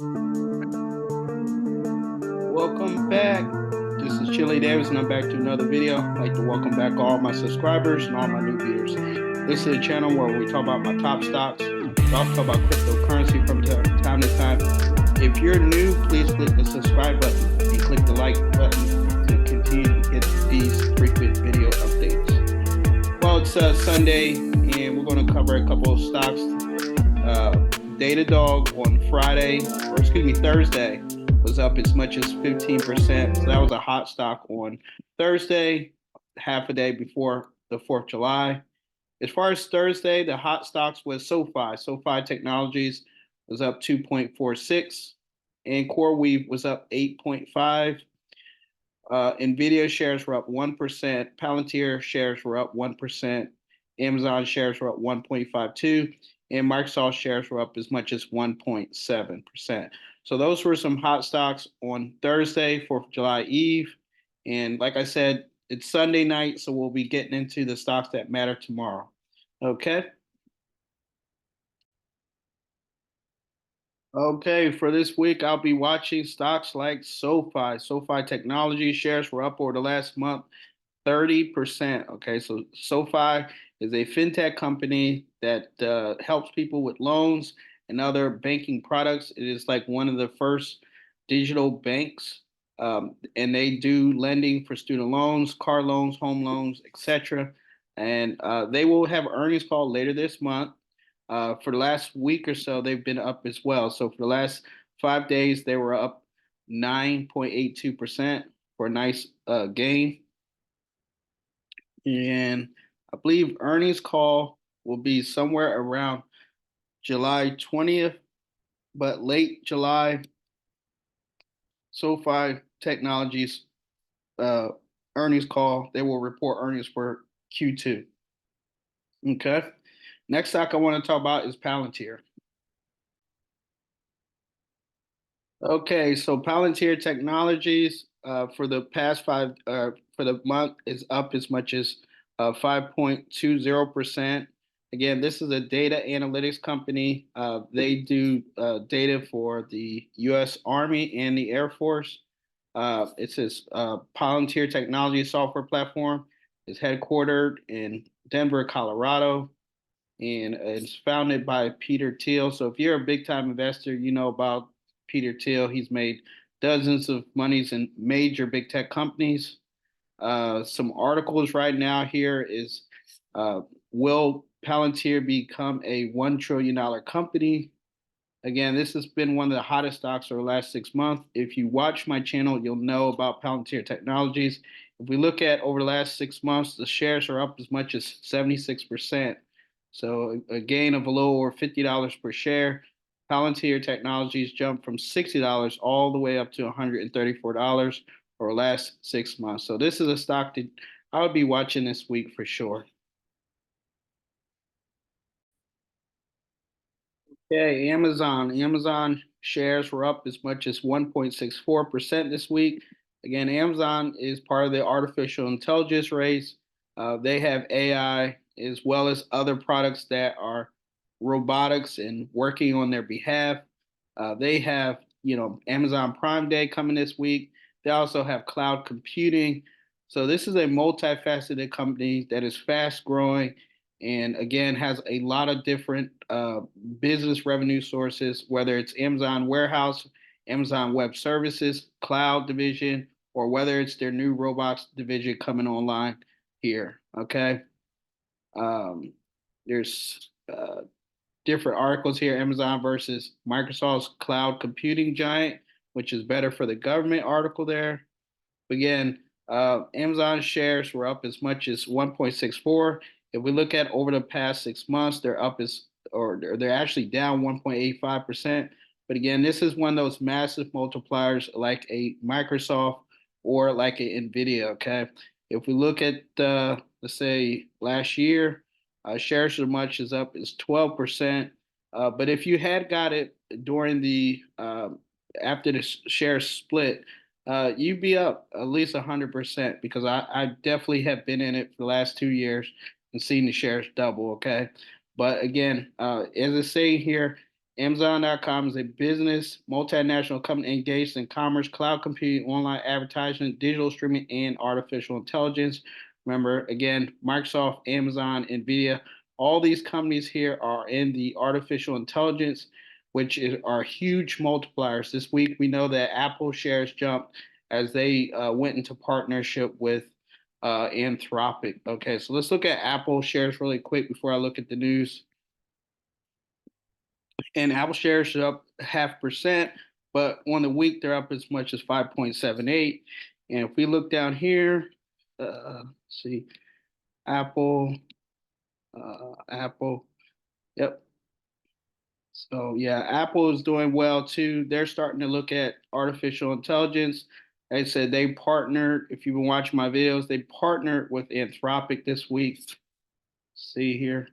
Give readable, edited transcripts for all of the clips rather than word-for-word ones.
Welcome back. This is Chili Davis, and I'm back to another video. I'd like to welcome back all my subscribers and all my new viewers. This is a channel where we talk about my top stocks. We also talk about cryptocurrency from time to time. If you're new, please click the subscribe button and click the like button to continue to get these frequent video updates. Well, it's Sunday, and we're going to cover a couple of stocks. Datadog on Thursday was up as much as 15%. So that was a hot stock on Thursday, half a day before the 4th of July. As far as Thursday, the hot stocks was SoFi. SoFi Technologies was up 2.46, and CoreWeave was up 8.5. NVIDIA shares were up 1%. Palantir shares were up 1%. Amazon shares were up 1.52. And Microsoft shares were up as much as 1.7%. So those were some hot stocks on Thursday, 4th of July Eve. And like I said, it's Sunday night, so we'll be getting into the stocks that matter tomorrow. Okay. Okay, for this week, I'll be watching stocks like SoFi. SoFi Technology shares were up over the last month 30%. Okay, so SoFi is a fintech company that helps people with loans and other banking products. It is like one of the first digital banks, and they do lending for student loans, car loans, home loans, etc. And they will have earnings call later this month. For the last week or so, they've been up as well. So for the last 5 days, they were up 9.82% for a nice gain. And I believe earnings call will be somewhere around July 20th, but late July. SoFi Technologies earnings call, they will report earnings for Q2. Okay. Next stock I want to talk about is Palantir. Okay, so Palantir Technologies for the past for the month is up as much as 5.20%. Again, this is a data analytics company. They do data for the U.S. Army and the Air Force. It says Palantir Technology software platform is headquartered in Denver, Colorado, and it's founded by Peter Thiel. So if you're a big time investor, you know about Peter Thiel. He's made dozens of monies in major big tech companies. Some articles right now here is will Palantir become a $1 trillion company? Again, this has been one of the hottest stocks over the last 6 months. If you watch my channel, you'll know about Palantir Technologies. If we look at over the last 6 months, the shares are up as much as 76%. So a gain of a little over $50 per share. Palantir Technologies jumped from $60 all the way up to $134 for the last 6 months. So this is a stock that I would be watching this week for sure. Okay, Amazon. Amazon shares were up as much as 1.64% this week. Again, Amazon is part of the artificial intelligence race. They have AI as well as other products that are robotics and working on their behalf. They have, Amazon Prime Day coming this week. They also have cloud computing. So this is a multifaceted company that is fast growing and again has a lot of different business revenue sources, whether it's Amazon Warehouse, Amazon Web Services, Cloud Division, or whether it's their new robots division coming online here. Okay. There's different articles here. Amazon versus Microsoft's cloud computing giant, which is better for the government article there. Again, Amazon shares were up as much as 1.64. If we look at over the past 6 months, they're actually down 1.85%. But again, this is one of those massive multipliers like a Microsoft or like a NVIDIA. Okay. If we look at, let's say last year, shares as much as up as 12%. But if you had got it during the after the share split, you'd be up at least 100% because I definitely have been in it for the last 2 years and seen the shares double. Okay, but again, as I say here, Amazon.com is a business multinational company engaged in commerce, cloud computing, online advertising, digital streaming, and artificial intelligence. Remember, again, Microsoft, Amazon, Nvidia, all these companies here are in the artificial intelligence, are huge multipliers. This week, we know that Apple shares jumped as they went into partnership with Anthropic. Okay, so let's look at Apple shares really quick before I look at the news. And Apple shares are up 0.5%, but on the week they're up as much as 5.78. And if we look down here, see Apple, Apple, yep. So yeah, Apple is doing well too. They're starting to look at artificial intelligence. Like I said, they partnered. If you've been watching my videos, they partnered with Anthropic this week. See here.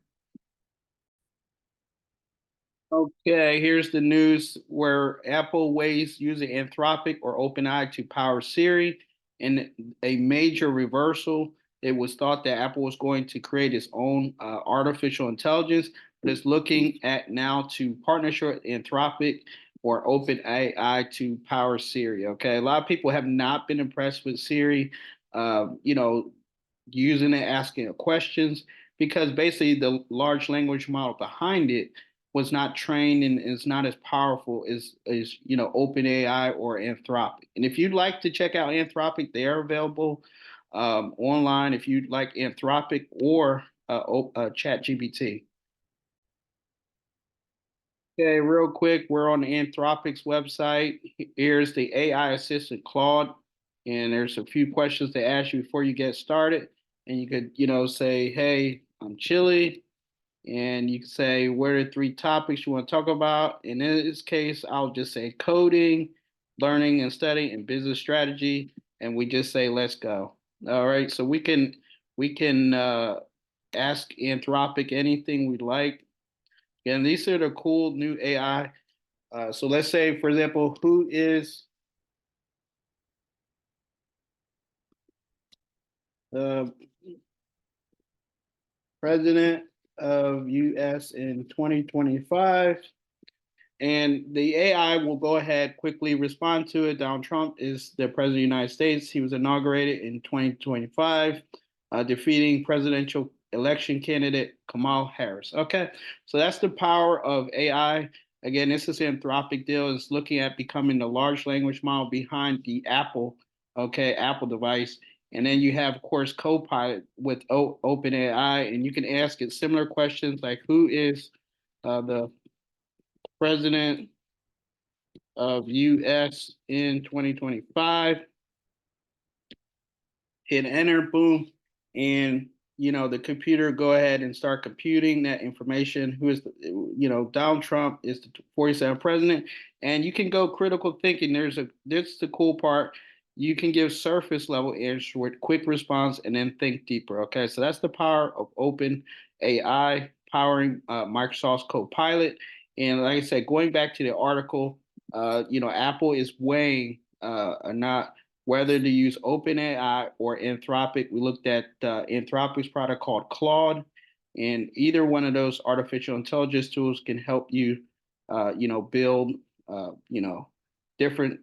Okay, here's the news where Apple weighs using Anthropic or OpenAI to power Siri in a major reversal. It was thought that Apple was going to create its own artificial intelligence, but it's looking at now to partnership with Anthropic or OpenAI to power Siri. Okay, a lot of people have not been impressed with Siri, using it, asking it questions, because basically the large language model behind it was not trained and is not as powerful as OpenAI or Anthropic. And if you'd like to check out Anthropic, they are available online if you'd like Anthropic or ChatGPT. Okay, real quick, we're on Anthropic's website. Here's the AI assistant Claude, and there's a few questions to ask you before you get started. And you could, say, "Hey, I'm Chili," and you can say, "What are 3 topics you want to talk about?" And in this case, I'll just say coding, learning and studying, and business strategy, and we just say, "Let's go." All right, so we can ask Anthropic anything we'd like. And these are the cool new AI. So let's say, for example, who is the president of US in 2025? And the AI will go ahead quickly respond to it. Donald Trump is the president of the United States. He was inaugurated in 2025, defeating presidential election candidate Kamala Harris. Okay, so that's the power of AI. Again, this is an Anthropic deal. It's looking at becoming the large language model behind the Apple, Apple device. And then you have, of course, Copilot with OpenAI, and you can ask it similar questions like, who is the president of US in 2025, hit enter, boom, and the computer go ahead and start computing that information. Who is Donald Trump is the 47th president, and you can go critical thinking. This is the cool part. You can give surface level answers with quick response and then think deeper. Okay, so that's the power of Open AI powering Microsoft's Copilot. And like I said, going back to the article, Apple is weighing not whether to use OpenAI or Anthropic. We looked at Anthropic's product called Claude, and either one of those artificial intelligence tools can help you, build, different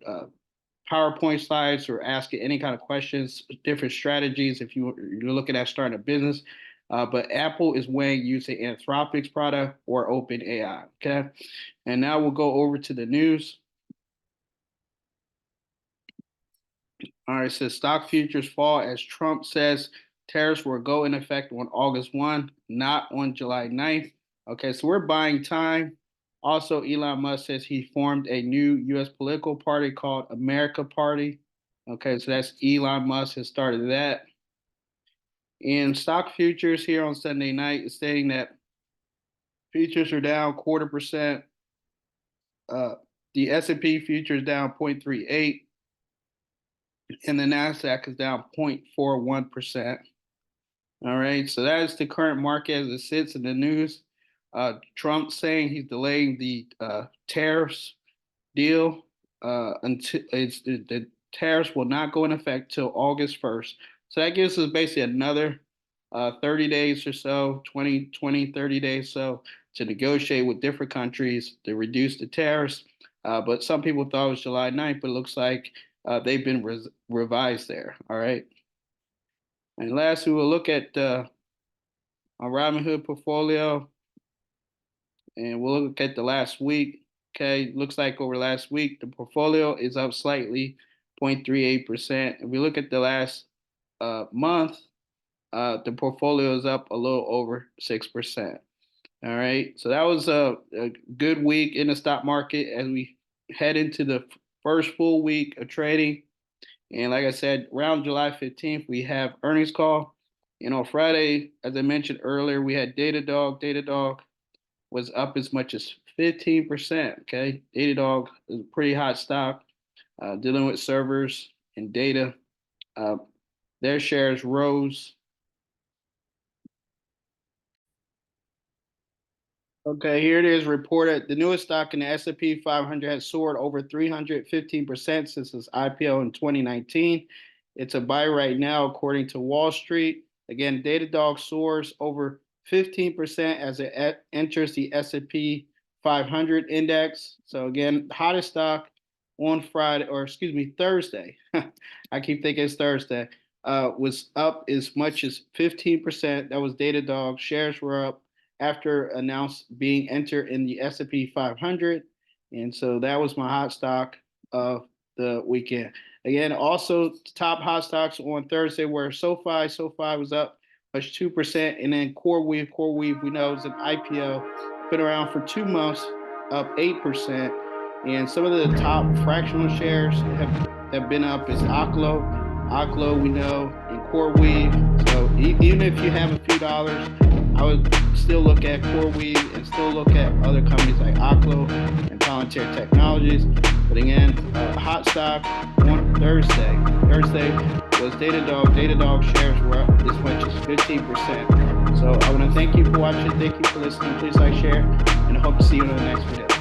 PowerPoint slides or ask it any kind of questions, different strategies if you're looking at starting a business. But Apple is weighing using Anthropic's product or OpenAI. Okay, and now we'll go over to the news. All right, so stock futures fall as Trump says tariffs will go in effect on August 1, not on July 9th. Okay, so we're buying time. Also, Elon Musk says he formed a new U.S. political party called America Party. Okay, so that's Elon Musk has started that. And stock futures here on Sunday night is saying that futures are down 0.25%. The S&P futures down 0.38, and the Nasdaq is down 0.41%. All right, so that is the current market as it sits in the news. Trump saying he's delaying the tariffs deal until the tariffs will not go in effect till August 1st. So that gives us basically another 30 days or so, 20, 30 days. So to negotiate with different countries to reduce the tariffs. But some people thought it was July 9th, but it looks like they've been revised there. All right. And lastly, we'll look at our Robinhood portfolio, and we'll look at the last week. Okay, looks like over last week, the portfolio is up slightly, 0.38%. If we look at the last month, the portfolio is up a little over 6%. All right, so that was a good week in the stock market as we head into the first full week of trading. And like I said, around July 15th, we have earnings call. And on Friday, as I mentioned earlier, we had Datadog. Datadog was up as much as 15%. Okay, Datadog is a pretty hot stock, dealing with servers and data. Their shares rose. Okay, here it is reported. The newest stock in the S&P 500 has soared over 315% since its IPO in 2019. It's a buy right now, according to Wall Street. Again, Datadog soars over 15% as it enters the S&P 500 index. So again, hottest stock on Friday, or excuse me, Thursday. I keep thinking it's Thursday. Was up as much as 15%. That was Datadog. Shares were up after announced being entered in the S&P 500. And so that was my hot stock of the weekend. Again, also top hot stocks on Thursday were SoFi. SoFi was up 2%. And then CoreWeave. CoreWeave, we know, is an IPO. Been around for 2 months, up 8%. And some of the top fractional shares have been up is Oklo. Oklo, we know, and CoreWeave. So even if you have a few dollars, I would still look at CoreWeave and still look at other companies like Oklo and Palantir Technologies. But again, hot stock on Thursday. Thursday was Datadog. Datadog shares were up as much as 15%. So I want to thank you for watching. Thank you for listening. Please like, share, and I hope to see you in the next video.